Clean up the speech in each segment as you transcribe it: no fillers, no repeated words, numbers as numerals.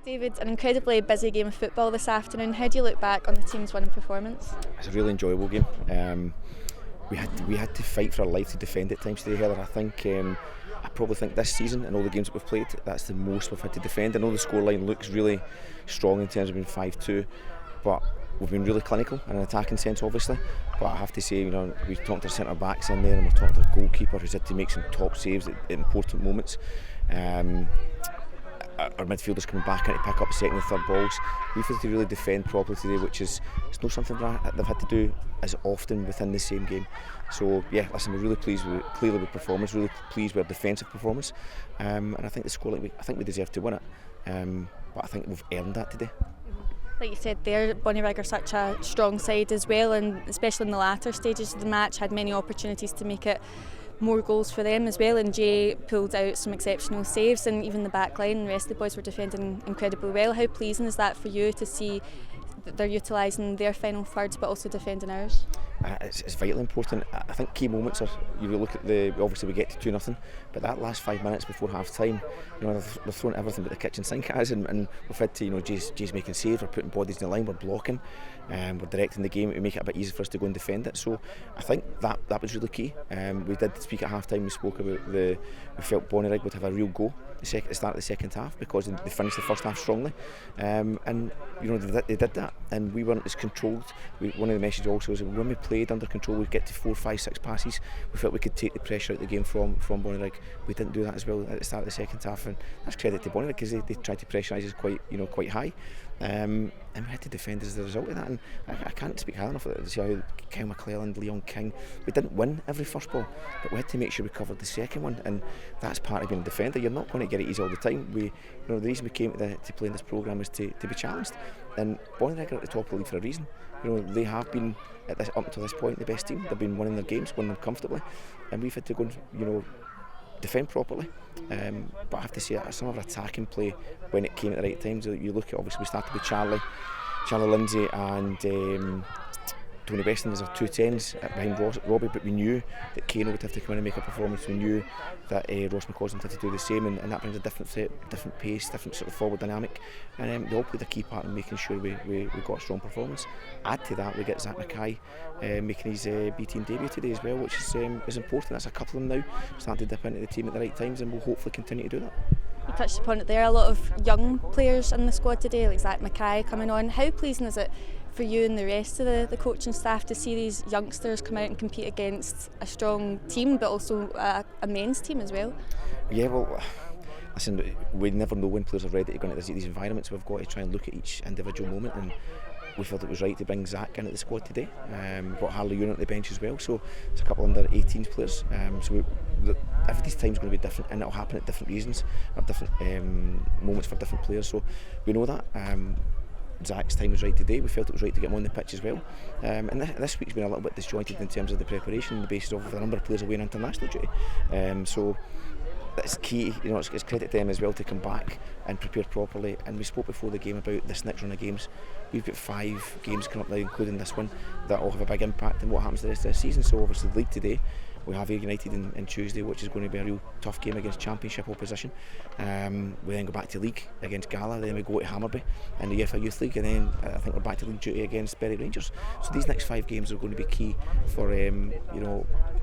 David, an incredibly busy game of football this afternoon. How do you look back on the team's winning performance? It's a really enjoyable game. We had to fight for our life to defend at times today, Heather. I probably think this season and all the games that we've played, that's the most we've had to defend. I know the scoreline looks really strong in terms of being 5-2, but we've been really clinical in an attacking sense, obviously. But I have to say, we've talked to our centre backs in there, and we've talked to our goalkeeper who's had to make some top saves at important moments. Our midfielders coming back in to pick up second and third balls. We've had to really defend properly today, which is it's not something that they've had to do as often within the same game. So yeah, listen, we're really pleased with performance, really pleased with our defensive performance, and I think the scoreline, I think we deserve to win it, but I think we've earned that today. Like you said there, Bonnyrigg are such a strong side as well, and especially in the latter stages of the match had many opportunities to make it more goals for them as well, and Jay pulled out some exceptional saves, and even the back line and the rest of the boys were defending incredibly well. How pleasing is that for you to see that they're utilising their final thirds but also defending ours? It's vitally important. I think key moments are, you look at obviously we get to 2-0, but that last 5 minutes before half time, they're throwing everything but the kitchen sink at us, and we've had to, Jay's making saves, we're putting bodies in the line, we're blocking, we're directing the game to make it a bit easier for us to go and defend it. So I think that was really key. We did speak at half time, we spoke about we felt Bonnyrigg would have a real go at the start of the second half because they finished the first half strongly, and they did that, and we weren't as controlled. One of the messages also is when we played under control, we'd get to 4, 5, 6 passes. We felt we could take the pressure out of the game from Bonnyrigg. We didn't do that as well at the start of the second half, and that's credit to Bonnyrigg because they tried to pressurise us quite high, and we had to defend as a result of that. And I can't speak high enough to see how Kyle McCallum, Leon King, we didn't win every first ball, but we had to make sure we covered the second one, and that's part of being a defender. You're not going to get it easy all the time. The reason we came to play in this programme was to be challenged, and Bonnyrigg are at the top of the league for a reason. They have been up until this point the best team. They've been winning their games, winning them comfortably, and we've had to go and defend properly. But I have to say some of our attacking play when it came at the right times. You look at, obviously we started with Charlie Lindsay and Tony Weston as our 2 10s behind Robbie, but we knew that Kano would have to come in and make a performance. We knew that Ross McCallum would have to do the same, and that brings a different pace, different sort of forward dynamic, and they all played a key part in making sure we got a strong performance. Add to that, we get Zach Mackay making his B-team debut today as well, which is important. That's a couple of them now starting to dip into the team at the right times, and we'll hopefully continue to do that. You touched upon it there, a lot of young players in the squad today, like Zach Mackay coming on. How pleasing is it for you and the rest of the coaching staff to see these youngsters come out and compete against a strong team, but also a men's team as well? Yeah, well, listen, we never know when players are ready to go into these environments. We've got to try and look at each individual moment, and we felt it was right to bring Zach into the squad today. We've got Harley Ewan at the bench as well, so it's a couple of under 18s players. Every time's going to be different, and it'll happen at different reasons or different moments for different players. So we know that. Zach's time was right today. We felt it was right to get him on the pitch as well. And this week's been a little bit disjointed in terms of the preparation, on the basis of the number of players away on international duty. So it's key, it's credit to them as well to come back and prepare properly. And we spoke before the game about this next run of games. We've got 5 games coming up now, including this one, that will have a big impact on what happens the rest of the season. So obviously the league today, we have Ayr United on Tuesday, which is going to be a real tough game against Championship opposition. We then go back to league against Gala, then we go to Hammarby in the EFL Youth League, and then I think we're back to league duty against Bonnyrigg Rangers. So these next 5 games are going to be key for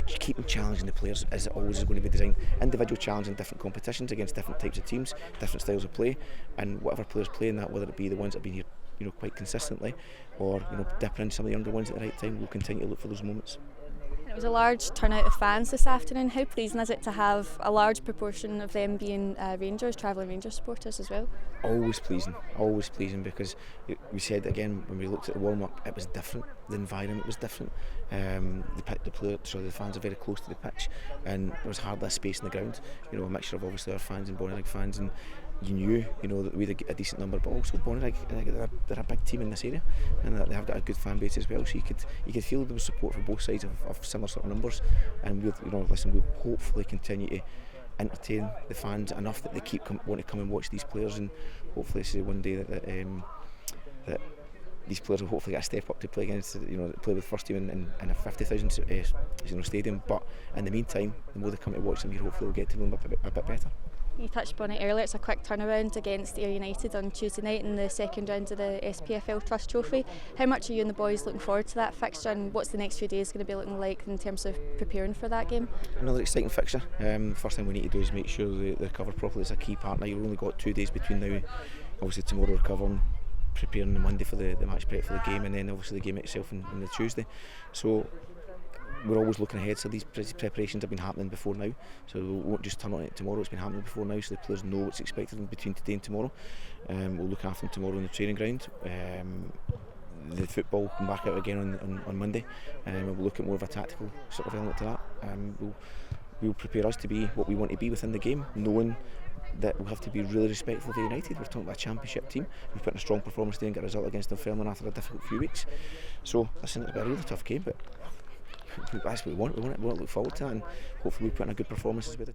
keeping challenging the players, as it always is going to be designed. Individual challenge in different competitions against different types of teams, different styles of play, and whatever players play in that, whether it be the ones that have been here quite consistently, or dipping in some of the younger ones at the right time, we'll continue to look for those moments. It was a large turnout of fans this afternoon. How pleasing is it to have a large proportion of them being travelling Rangers supporters as well? Always pleasing, because we said again when we looked at the warm-up, it was different, the environment was different. The fans are very close to the pitch, and there was hardly a space in the ground. A mixture of obviously our fans and Bonnyrigg fans, and you knew that we had a decent number, but also Bonnyrigg, they're a big team in this area, and they have got a good fan base as well. So you could feel there was support for both sides of similar sort of numbers, and we'll hopefully continue to entertain the fans enough that they want to come and watch these players, and hopefully see one day that these players will hopefully get a step up to play against, play with first team in a 50,000 stadium. But in the meantime, the more they come to watch them here, hopefully we'll get to know them a bit better. You touched on it earlier, it's a quick turnaround against Ayr United on Tuesday night in the second round of the SPFL Trust Trophy. How much are you and the boys looking forward to that fixture, and what's the next few days going to be looking like in terms of preparing for that game? Another exciting fixture. First thing we need to do is make sure they recover properly. It's a key part. Now you've only got 2 days between now, obviously tomorrow recovering, preparing on Monday for the match prep for the game, and then obviously the game itself on the Tuesday. So we're always looking ahead, so these preparations have been happening before now, so we won't just turn on it tomorrow. It's been happening before now, so the players know what's expected of them between today and tomorrow. We'll look after them tomorrow in the training ground. The football will come back out again on Monday, and we'll look at more of a tactical sort of element to that. We'll prepare us to be what we want to be within the game, knowing that we'll have to be really respectful of United. We're talking about a championship team. We've put in a strong performance today and got a result against Dunfermline after a difficult few weeks. So listen, it's been a really tough game, but that's what we want. We want to look forward to it, and hopefully we put in a good performance with it.